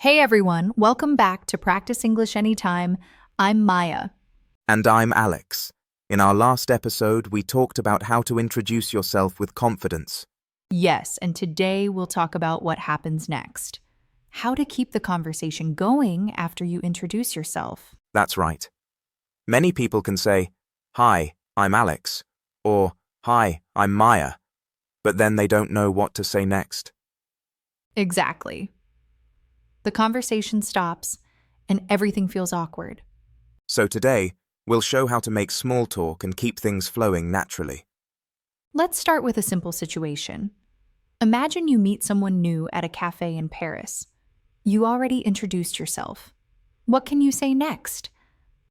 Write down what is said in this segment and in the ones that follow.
Hey everyone, welcome back to Practice English Anytime. I'm Maya. And I'm Alex. In our last episode, we talked about how to introduce yourself with confidence. Yes, and today we'll talk about what happens next. How to keep the conversation going after you introduce yourself. That's right. Many people can say, "Hi, I'm Alex," or "Hi, I'm Maya," but then they don't know what to say next. Exactly. The conversation stops and everything feels awkward. So today, we'll show how to make small talk and keep things flowing naturally. Let's start with a simple situation. Imagine you meet someone new at a cafe in Paris. You already introduced yourself. What can you say next?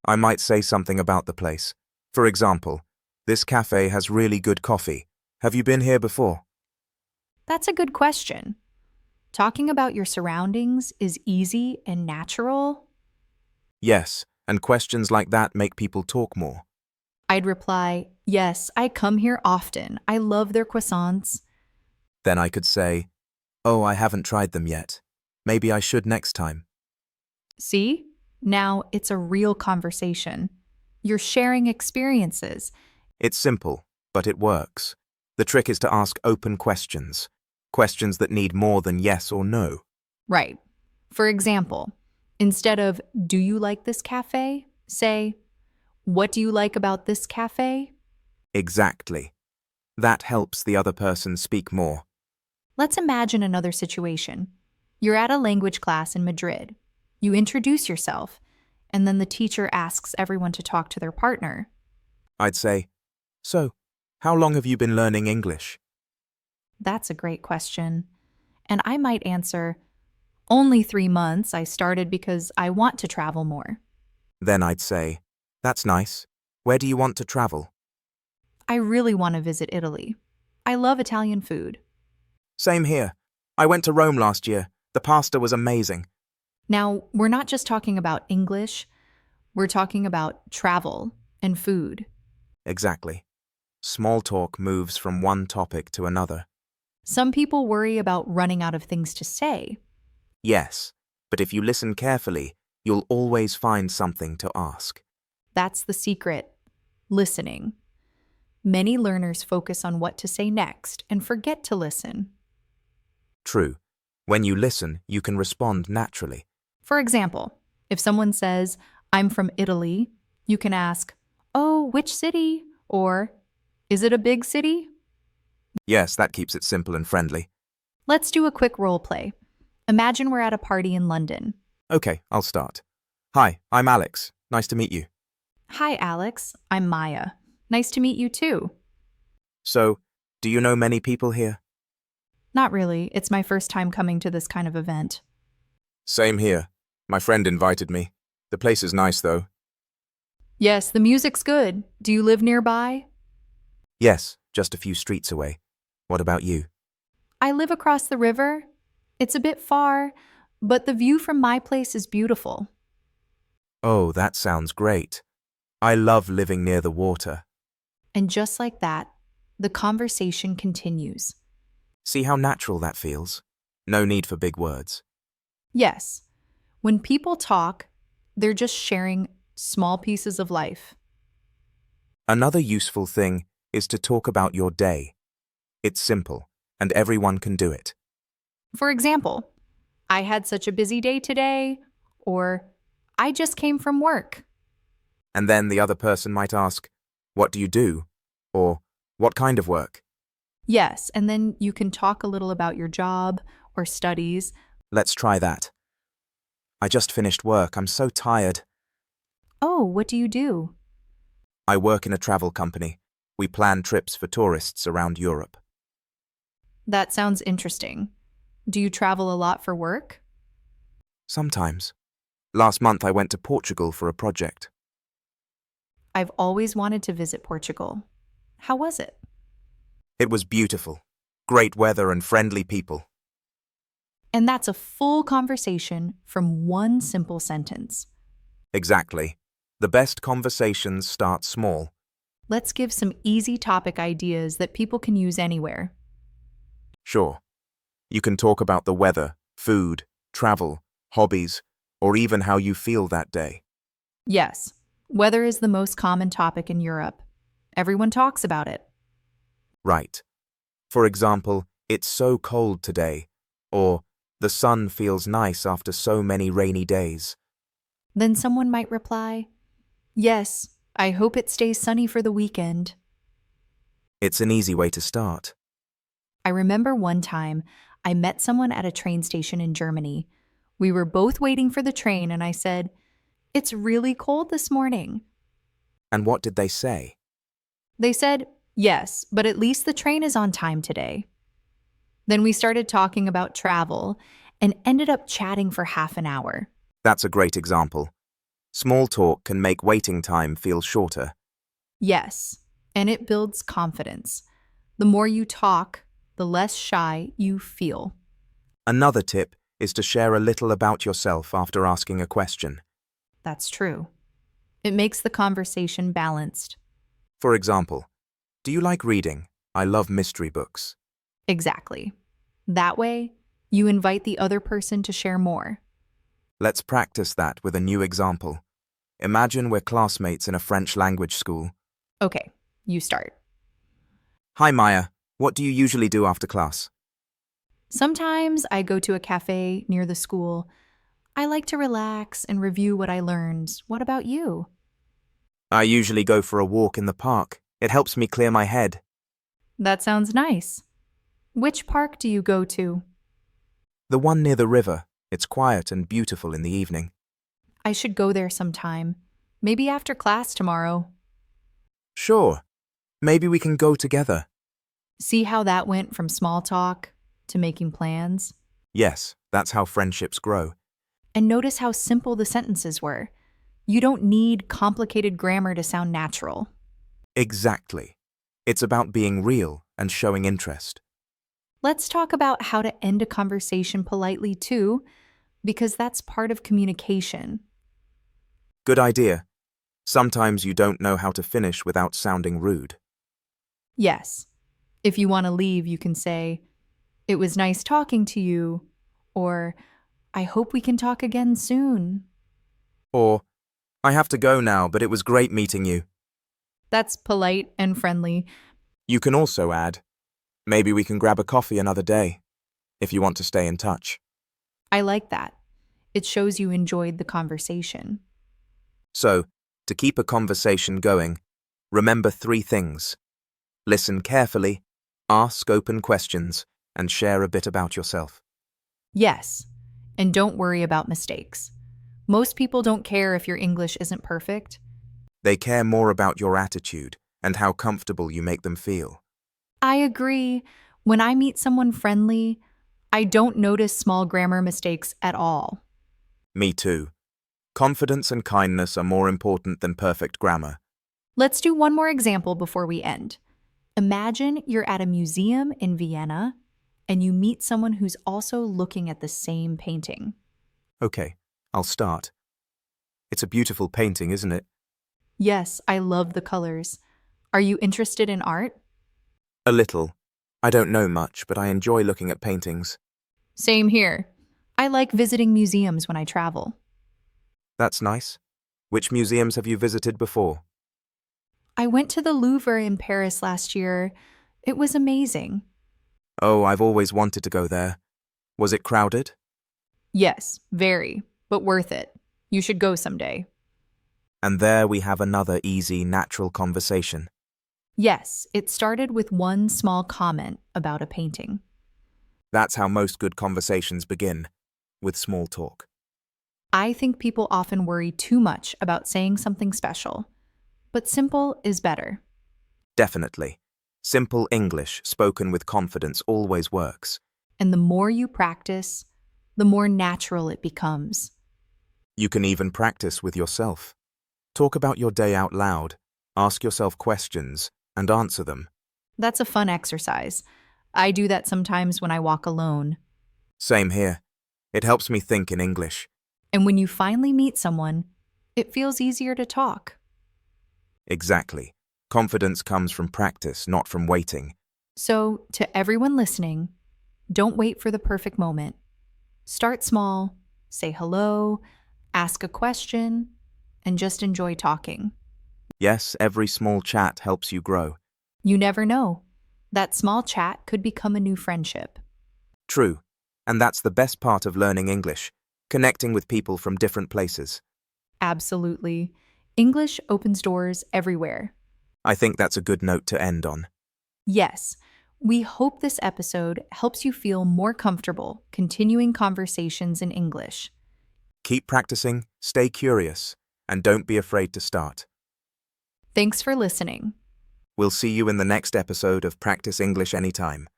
I might say something about the place. For example, "This cafe has really good coffee. Have you been here before?" That's a good question. Talking about your surroundings is easy and natural. Yes, and questions like that make people talk more. I'd reply, "Yes, I come here often. I love their croissants." Then I could say, "Oh, I haven't tried them yet. Maybe I should next time." See? Now it's a real conversation. You're sharing experiences. It's simple, but it works. The trick is to ask open questions. Questions that need more than yes or no. Right. For example, instead of, "Do you like this cafe?" say, "What do you like about this cafe?" Exactly. That helps the other person speak more. Let's imagine another situation. You're at a language class in Madrid. You introduce yourself, and then the teacher asks everyone to talk to their partner. I'd say, "So, how long have you been learning English?" That's a great question. And I might answer, "Only 3 months. I started because I want to travel more." Then I'd say, "That's nice. Where do you want to travel?" I really want to visit Italy. I love Italian food. Same here. I went to Rome last year. The pasta was amazing. Now, we're not just talking about English, we're talking about travel and food. Exactly. Small talk moves from one topic to another. Some people worry about running out of things to say. Yes, but if you listen carefully, you'll always find something to ask. That's the secret. Listening. Many learners focus on what to say next and forget to listen. True. When you listen, you can respond naturally. For example, if someone says, "I'm from Italy," you can ask, "Oh, which city?" Or, "Is it a big city?" Yes, that keeps it simple and friendly. Let's do a quick role play. Imagine we're at a party in London. Okay, I'll start. "Hi, I'm Alex. Nice to meet you." "Hi, Alex. I'm Maya. Nice to meet you too." "So, do you know many people here?" "Not really. It's my first time coming to this kind of event." "Same here. My friend invited me. The place is nice, though." "Yes, the music's good. Do you live nearby?" "Yes, just a few streets away. What about you?" "I live across the river. It's a bit far, but the view from my place is beautiful." "Oh, that sounds great. I love living near the water." And just like that, the conversation continues. See how natural that feels? No need for big words. Yes, when people talk, they're just sharing small pieces of life. Another useful thing is to talk about your day. It's simple, and everyone can do it. For example, "I had such a busy day today," or "I just came from work." And then the other person might ask, "What do you do?" Or, "What kind of work?" Yes, and then you can talk a little about your job or studies. Let's try that. "I just finished work. I'm so tired." "Oh, what do you do?" "I work in a travel company. We plan trips for tourists around Europe." "That sounds interesting. Do you travel a lot for work?" Sometimes. Last month I went to Portugal for a project. "I've always wanted to visit Portugal. How was it?" It was beautiful. Great weather and friendly people. And that's a full conversation from one simple sentence. Exactly. The best conversations start small. Let's give some easy topic ideas that people can use anywhere. Sure. You can talk about the weather, food, travel, hobbies, or even how you feel that day. Yes, weather is the most common topic in Europe. Everyone talks about it. Right. For example, it's so cold today, or the sun feels nice after so many rainy days. Then someone might reply, yes, I hope it stays sunny for the weekend. It's an easy way to start. I remember one time I met someone at a train station in Germany. We were both waiting for the train, and I said, it's really cold this morning. And what did they say? They said, yes, but at least the train is on time today. Then we started talking about travel and ended up chatting for half an hour. That's a great example. Small talk can make waiting time feel shorter. Yes, and it builds confidence. The more you talk, the less shy you feel. Another tip is to share a little about yourself after asking a question. That's true. It makes the conversation balanced. For example, do you like reading? I love mystery books. Exactly. That way, you invite the other person to share more. Let's practice that with a new example. Imagine we're classmates in a French language school. Okay, you start. Hi Maya, what do you usually do after class? Sometimes I go to a cafe near the school. I like to relax and review what I learned. What about you? I usually go for a walk in the park. It helps me clear my head. That sounds nice. Which park do you go to? The one near the river. It's quiet and beautiful in the evening. I should go there sometime. Maybe after class tomorrow. Sure. Maybe we can go together. See how that went from small talk to making plans? Yes, that's how friendships grow. And notice how simple the sentences were. You don't need complicated grammar to sound natural. Exactly. It's about being real and showing interest. Let's talk about how to end a conversation politely too, because that's part of communication. Good idea. Sometimes you don't know how to finish without sounding rude. Yes. If you want to leave, you can say, it was nice talking to you, or I hope we can talk again soon. Or, I have to go now, but it was great meeting you. That's polite and friendly. You can also add, maybe we can grab a coffee another day, if you want to stay in touch. I like that. It shows you enjoyed the conversation. So, to keep a conversation going, remember 3 things. Listen carefully, ask open questions, and share a bit about yourself. Yes, and don't worry about mistakes. Most people don't care if your English isn't perfect. They care more about your attitude and how comfortable you make them feel. I agree. When I meet someone friendly, I don't notice small grammar mistakes at all. Me too. Confidence and kindness are more important than perfect grammar. Let's do one more example before we end. Imagine you're at a museum in Vienna and you meet someone who's also looking at the same painting. Okay, I'll start. It's a beautiful painting, isn't it? Yes, I love the colors. Are you interested in art? A little. I don't know much, but I enjoy looking at paintings. Same here. I like visiting museums when I travel. That's nice. Which museums have you visited before? I went to the Louvre in Paris last year. It was amazing. Oh, I've always wanted to go there. Was it crowded? Yes, very, but worth it. You should go someday. And there we have another easy, natural conversation. Yes, it started with one small comment about a painting. That's how most good conversations begin, with small talk. I think people often worry too much about saying something special, but simple is better. Definitely. Simple English spoken with confidence always works. And the more you practice, the more natural it becomes. You can even practice with yourself. Talk about your day out loud, ask yourself questions, and answer them. That's a fun exercise. I do that sometimes when I walk alone. Same here. It helps me think in English. And when you finally meet someone, it feels easier to talk. Exactly. Confidence comes from practice, not from waiting. So, to everyone listening, don't wait for the perfect moment. Start small, say hello, ask a question, and just enjoy talking. Yes, every small chat helps you grow. You never know. That small chat could become a new friendship. True. And that's the best part of learning English, connecting with people from different places. Absolutely. English opens doors everywhere. I think that's a good note to end on. Yes, we hope this episode helps you feel more comfortable continuing conversations in English. Keep practicing, stay curious, and don't be afraid to start. Thanks for listening. We'll see you in the next episode of Practice English Anytime.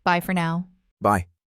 Bye for now. Bye.